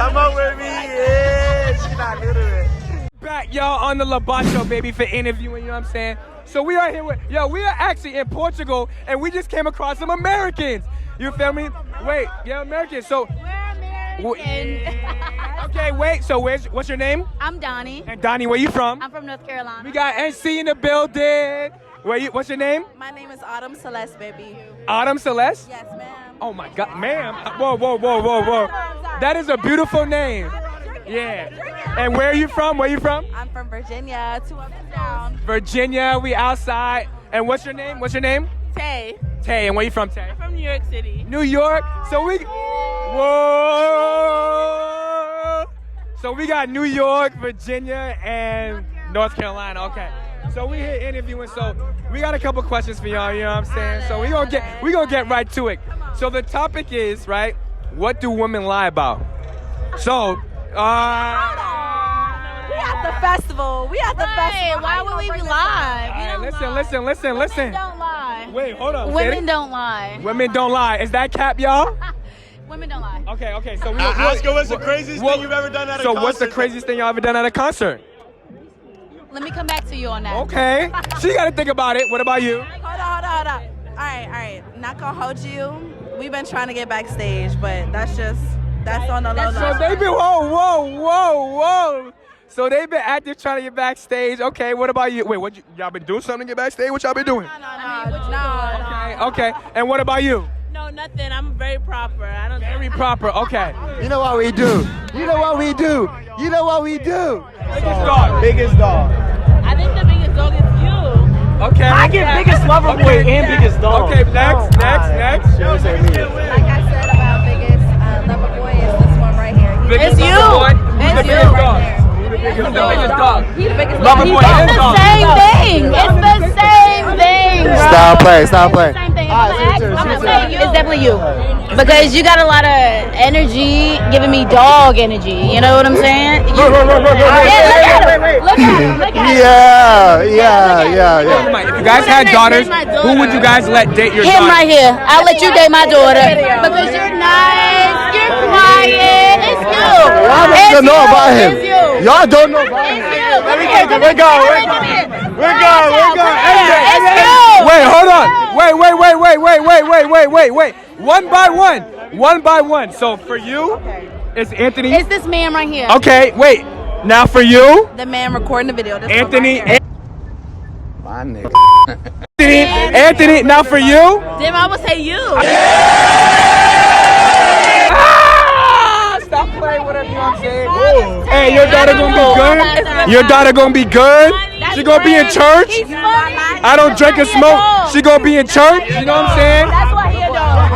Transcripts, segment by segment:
Come up with me. Yeah, she's not new to it. Back, y'all, on the LaBa Show, baby, for interviewing, you know what I'm saying? So we are here with, we are actually in Portugal, and we just came across some Americans. You feel me? Wait, Americans. So We're American. okay, wait. So what's your name? I'm Donnie. And Donnie, where you from? I'm from North Carolina. We got NC in the building. What's your name? My name is Autumn Celeste, baby. Autumn Celeste? Yes, ma'am. Oh my God, ma'am. Whoa. That is a beautiful name. Yeah. And where are you from? I'm from Virginia, 2 up and down. Virginia, we outside. And what's your name? Tay. Tay, and where you from, Tay? I'm from New York City. New York. So we got New York, Virginia, and North Carolina. Okay. So we here interviewing. So we got a couple questions for y'all. You know what I'm saying? So we gonna get right to it. So the topic is, right, what do women lie about? So We at the festival. Why would we lie? We don't listen. Women don't lie. Wait, hold on. Women don't lie. Women don't lie. Is that cap, y'all? Women don't lie. Okay. So Oscar, what's the craziest thing you've ever done at a concert? So what's the craziest thing y'all ever done at a concert? Let me come back to you on that. Okay. So you got to think about it. What about you? Hold on. All right. Not gonna hold you. We've been trying to get backstage, but that's on the low low. So they've been whoa. So they've been active trying to get backstage. Okay. What about you? Wait, y'all been doing something to get backstage? What y'all been doing? No. Okay. And what about you? No, nothing. I'm very proper. Very proper. Okay. You know what we do. Biggest dog. I think the biggest dog is you. Okay. I get biggest lover boy and biggest dog. Okay. Next. Like I said about biggest lover boy is this one right here. Biggest It's you. lover boy. Who's the It's biggest you. dog? Who's the biggest dog? He's the biggest Lover dog. boy It's and the dog. same thing. It's the same thing, bro. Stop playing. Same thing. I'm gonna say you. It's definitely you. Because you got a lot of energy, giving me dog energy. You know what I'm saying? Look at him. Yeah. If you guys had daughters, who would you guys let date your Him daughter? right here. I'll let you date my daughter. Because you're nice, you're quiet. It's you. Y'all don't know about him. It's you. Y'all don't know about him. Let me We're going. It's you. Wait, hold on. Wait. One by one. So for you, it's Anthony. It's this man right here. Okay, wait. Now for you, The man recording the video. This one Anthony. right here. My nigga. Anthony. Now for you. Then I would say you. Stop playing with her. You know what I'm saying? Hey, your daughter gonna be good. Your daughter gonna be good. She gonna be in church. He's funny. I don't drink and smoke. She gonna be in church. You know what I'm saying? That's why he a dog.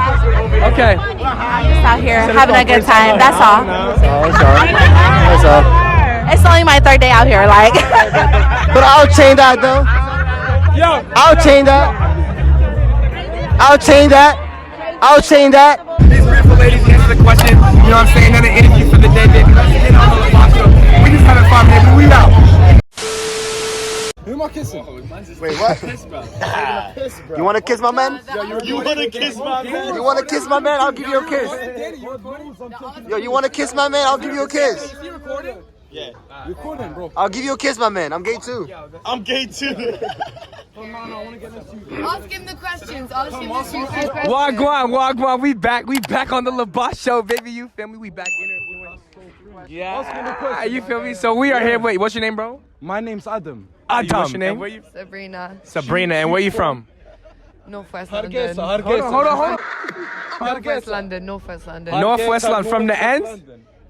Okay. I'm just out here having a good time. That's all. That's all. It's only my 3rd day out here. Like. But I'll change that though. Yo. I'll change that. These beautiful ladies answer the question. You know what I'm saying? Another interview for the day, baby. Let's get on the LaBa Show. We just having fun, baby. We out. Who am I kissing? Wait, what? You want to kiss my man? You wanna kiss my man? You want to kiss my man? I'll give you a kiss. Yo, you want to kiss my man? I'll give you a kiss. Yeah. Recording, bro. I'll give you a kiss, my man. I'm gay too. I'm gay too. Ask him the questions. Ask him the questions. Wagwan. We back on the LaBa Show, baby. You feel me? We back interviewing. Yeah. You feel me? So we are here. Wait, what's your name, bro? My name's Adam. Adam. What's your name? Sabrina. And where you from? Northwest London. Hold on. Northwest London. Northwest London. Northwest London. From the ends?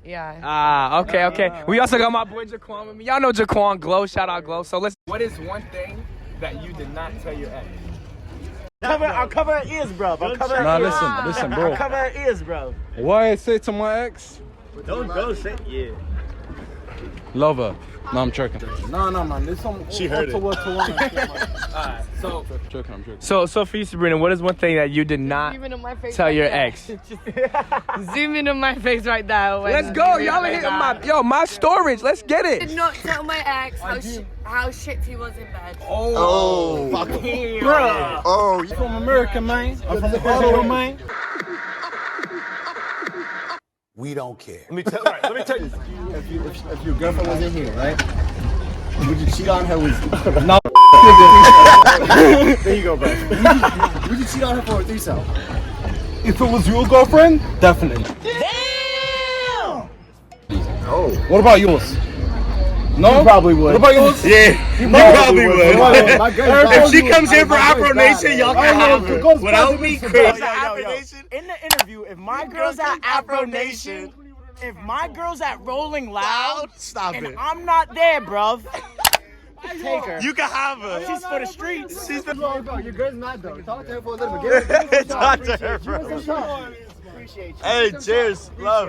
Yeah. Okay. We also got my boy Jaquan with me. Y'all know Jaquan Glow. Shout out Glow. So listen. What is one thing that you did not tell your ex? I'll cover her ears, bro. Listen, bro. I'll cover her ears, bro. What I say to my ex? Don't say yeah. Love her. No, I'm joking. No, man. There's some. She heard it. Alright, So I'm joking. So for you, Sabrina, what is one thing that you did not Zoom in on my face tell right your there. ex? Zoom in on my face right now. Let's go. Y'all are hitting my storage. Let's get Did it. not tell my ex how shit he was in bed. Oh, Bro. oh, I'm from America, man. I'm from Ottawa, man. We don't care. Let me tell you. If your girlfriend was in here, right? Would you cheat on her with? No. There you go, bro. Would you cheat on her for a threesome? If it was your girlfriend, definitely. Damn! Oh. What about yours? No? You probably would. What about yours? Yeah, you probably would. My girl's If bad. she comes here for My girl's Afronation, bad, y'all man. can I have know, her. because Without me, Yo, crazy. In the interview, if my girl's at Afronation, if my girl's at Rolling Loud, Stop and it. I'm not there, bruv, take her. You can have her. She's for the streets. She's the. Bro, your girl's mad though. Talk to her for a little bit. Give her Talk to her, bro. some shot. Appreciate you. Hey, cheers. Love.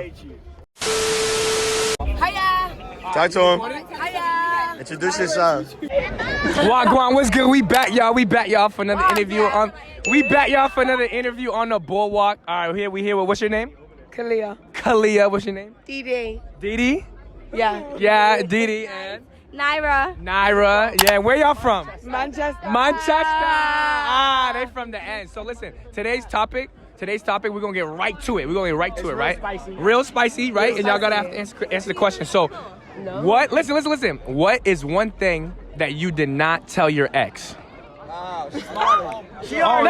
Hiya. Talk to him. Hiya. Introduce yourself. Wagwan, what's good? We back, y'all. We back, y'all, for another interview on. We back, y'all, for another interview on the boardwalk. All right, we here. What's your name? Kalia. Kalia. What's your name? Didi. Didi. Yeah. Yeah, Didi and Naira. Naira. Yeah, where y'all from? Manchester. Manchester. Ah, they from the end. So listen, today's topic, we're gonna get right to it. We're gonna get right to it, right? spicy. Real spicy, right? And y'all gotta have to answer the question. So, what? Listen. What is one thing that you did not tell your ex? She already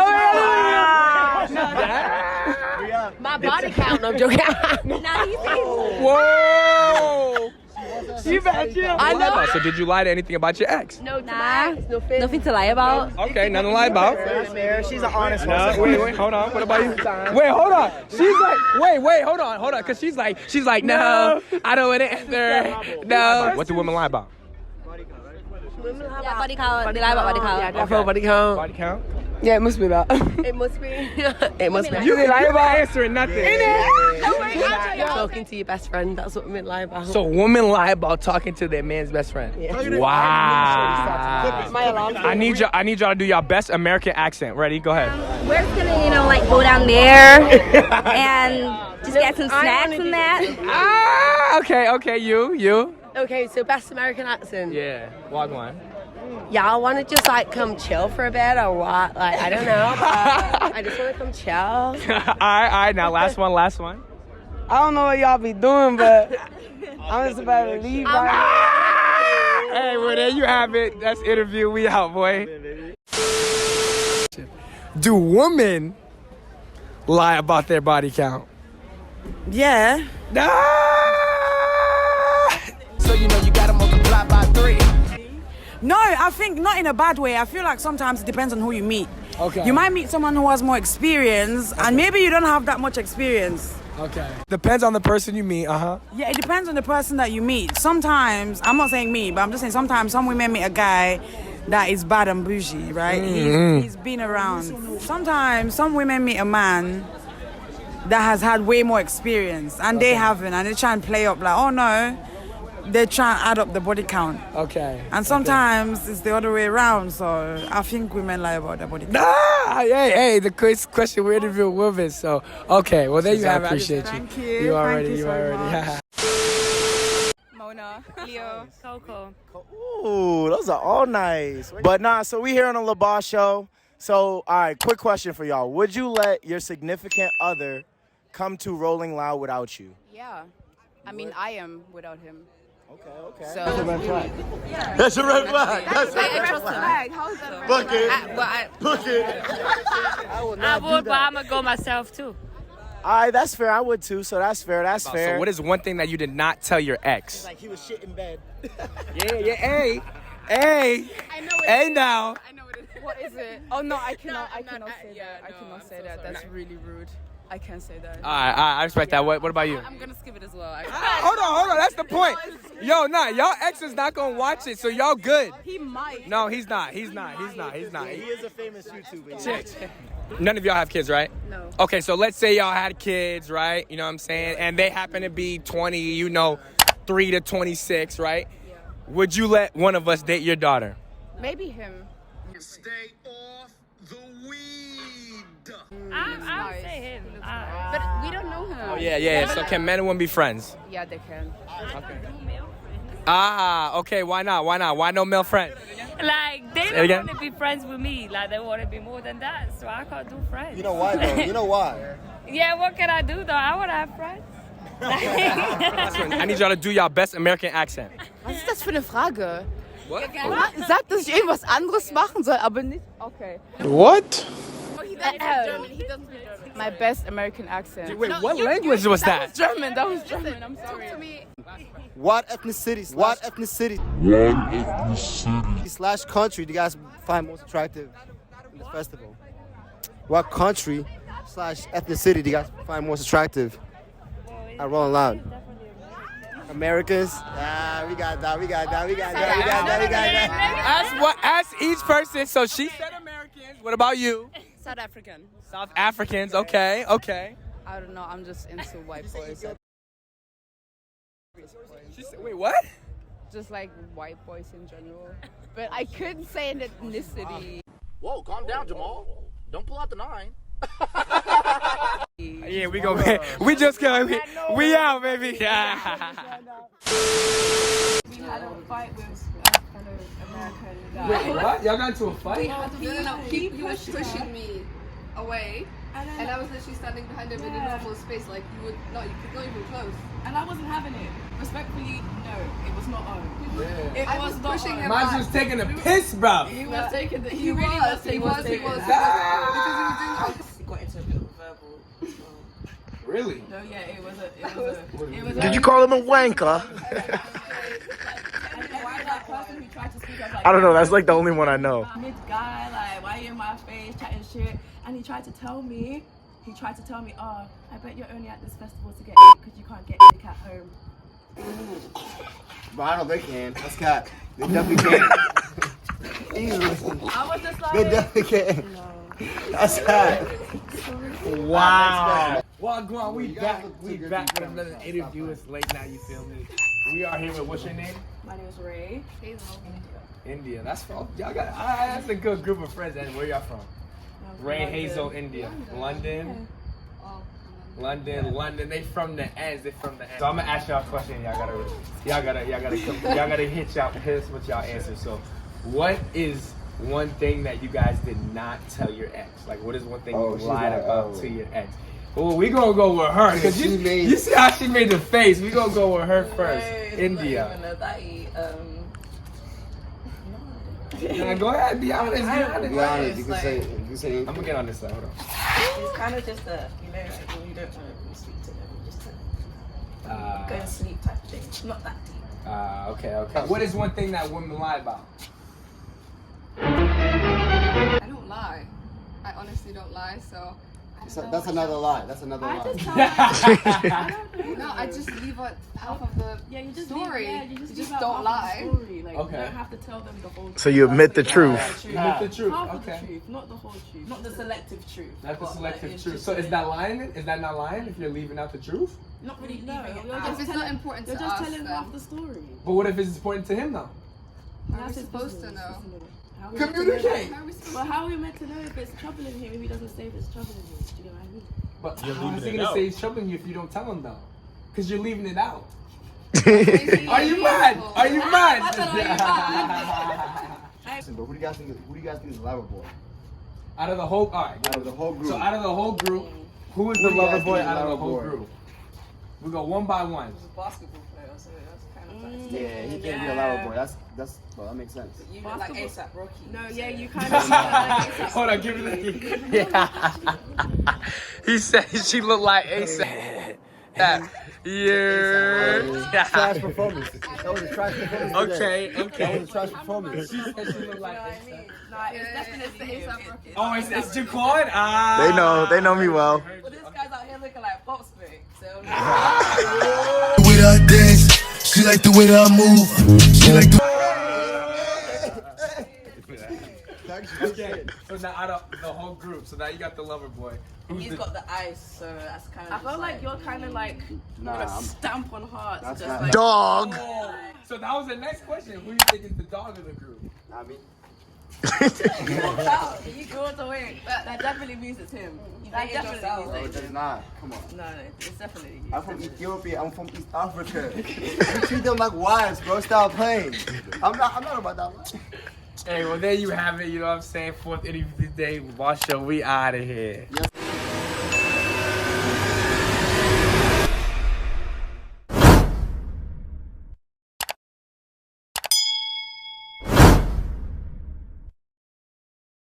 My body count. No, I'm joking. Nah, he's Whoa! You bet you. I know. So did you lie to anything about your ex? No, nah. Nothing to lie about. Okay, nothing to lie about. She's an honest No, one. wait, hold on. What about you? Wait, hold on. She's like, wait, hold on. Cause she's like, no, I don't want to answer. No. What do women lie about? Yeah, body count. They lie about body count. I feel body count. Body count? Yeah, it must be that. It must be. It must be. You lie about answering nothing. Talking to your best friend. That's what women lie about. So women lie about talking to their man's best friend. Yeah. Wow. My alarm. I need y'all to do your best American accent. Ready? Go ahead. We're just gonna, like go down there and just get some snacks and that. Ah, okay, you. Okay, so best American accent. Yeah, Wagwan. Y'all want to just like come chill for a bit or what? Like I don't know. I just want to come chill. All right. Now last one. I don't know what y'all be doing, but I'm just about to leave. Hey, well, there you have it. That's interview. We out, boy. Do women lie about their body count? Yeah. So you know you gotta multiply by 3. No, I think not in a bad way. I feel like sometimes it depends on who you meet. Okay. You might meet someone who has more experience, and maybe you don't have that much experience. Okay. Depends on the person you meet. Yeah, it depends on the person that you meet. Sometimes, I'm not saying me, but I'm just saying sometimes some women meet a guy that is bad and bougie, right? He's been around. Sometimes some women meet a man that has had way more experience, and they haven't, and they try and play up like, oh no, they try and add up the body count. Okay. And sometimes it's the other way around, so I think women lie about their body count. Hey, the question we're interviewing women, so okay, well there you have it. I appreciate you. Thank you. You already. Much. Mona, Leo, Coco. Ooh, those are all nice. But nah, so we here on the LaBar show. So, all right, quick question for y'all. Would you let your significant other come to Rolling Loud without you? Yeah. I mean, I am without him. Okay. So. That's a red flag. That's a red flag. That's a red flag. How is that a red Book flag? it. Book it. I would, but I'm gonna go myself too. All right, that's fair. I would too, so that's fair. That's fair. So what is one thing that you did not tell your ex? Like he was shit in bed. Yeah, hey. I know it. Hey now. I know it is. What is it? Oh no, I cannot say yeah, that. I no, cannot I'm say so that. sorry. That's really rude. I can't say that. All right, I respect that. What about you? I'm gonna skip it as well. Hold on. That's the point. Yo, y'all ex is not gonna watch it, so y'all good. He might. No, he's not. He's not. He is a famous YouTuber. Chick. None of y'all have kids, right? No. Okay, so let's say y'all had kids, right? You know what I'm saying? And they happen to be 20, 3 to 26, right? Yeah. Would you let one of us date your daughter? Maybe him. Stay off the weed. I would say him. But we don't know him. Oh, yeah. So can men and women be friends? Yeah, they can. Okay. Why not? Why no male friend? Like they Say it don't again? want to be friends with me. Like they want to be more than that. So I can't do friends. You know why though? You know why? Yeah, what can I do though? I want to have friends. I need y'all to do y'all best American accent. Was ist das für eine Frage? What? Sagt, dass ich irgendwas anderes machen soll, aber nicht. Okay. What? My best American accent. Wait, what language was that? German. That was German. I'm sorry. What ethnicity slash country do you guys find most attractive in this festival? What country slash ethnicity do you guys find most attractive at Rolling Loud? Americans? Yeah, we got that. Ask each person. So she said Americans. What about you? South African. South Africans. Okay. I don't know. I'm just into white boys. She said, wait, what? Just like white boys in general. But I couldn't say an ethnicity. Whoa, calm down, Jamal. Don't pull out the 9. Yeah, we go. We just go. We out, baby. Yeah. We had a fight with fellow American guy. Wait, what? Y'all got into a fight? No, he was pushing me away, and I was literally standing behind him in a normal space, like you could not even close. And I wasn't having it. Respectfully, no, it was not on. Yeah. It was pushing him. Mine was taking a piss, bro. He was taking the. He really was. He was. Because he was doing. Got into a bit of verbal. Really? No, yeah, it was a. Did you call him a wanker? I don't know. That's like the only one I know. Mid guy, like, why are you in my face chatting shit? And he tried to tell me, oh, I bet you're only at this festival to get it because you can't get it at home. But I know they can. That's cat. They definitely can. Easily. I was just like, They definitely can. That's cat. Wow. Well, go on. We back with another interview. It's late now. You feel me? We are here with what's your name? my name is Ray. Hazel. India. That's from y'all got. That's a good group of friends. And where y'all from? Ray, Hazel, India, London. London. They from the ends. So I'm gonna ask y'all a question. Y'all gotta hit us with y'all answers. So, what is one thing that you guys did not tell your ex? Like, what is one thing you lied about to your ex? Well, we gonna go with her because you see how she made the face. We gonna go with her first. India. Nah, go ahead. Be honest. Be honest. You can say. I'm gonna get on this side. Hold on. It's kind of just a, you know, like when you don't want to speak to them, just to go to sleep type thing. It's not that deep. Okay. What is one thing that women lie about? I don't lie. I honestly don't lie, so. That's another lie. That's another lie. No, I just leave out half of the story. You just don't lie. Like, you don't have to tell them the whole truth. So you admit the truth. Admit the truth. Half of the truth, not the whole truth. Not the selective truth. Not the selective truth. So is that lying? Is that not lying if you're leaving out the truth? Not really leaving it If out. it's not important to us, You're just telling half the story. But what if it's important to him though? How are we supposed to know? Communicate. Well, how are we meant to know if it's troubling him if he doesn't say if it's troubling him? Do you know what I mean? But how is he gonna say he's troubling you if you don't tell him though? Because you're leaving it out. Are you mad? Are you mad? But who do you guys think is the lover boy? Out of the whole, all right. Out of the whole group. So out of the whole group, who is the lover boy out of the whole group? We go one by one. He's a basketball player, so that's kind of like. Yeah, he can't be a lover boy. That's well, that makes sense. You look like ASAP Rocky. No, yeah, you kind of like ASAP. Hold on, give me that. Yeah. He said she looked like ASAP. Yeah. Trash performance. That was a trash performance. Okay. That was a trash performance. She said she looked like ASAP. Nah, it's definitely ASAP Rocky. Oh, it's Jaquan? They know me well. Well, this guy's out here looking like Pop Spring, so. The way that I dance, she like the way that I move. She like the. Okay, so now out of the whole group, so now you got the lover boy. He's got the ice, so that's kind of. I feel like you're kind of like stamp on hearts. That's Just not- like, Dog. Oh, so that was the next question. Who do you think is the dog of the group? Not me. He goes away. That definitely means it's him. That definitely No, means it it's does him. not. Come on. No, it's definitely you. I'm from Ethiopia. I'm from East Africa. You treat them like wives, bro. Stop playing. I'm not about that life. Hey, well there you have it. You know what I'm saying? Fourth interview today. Rocha, we out of here. Yes.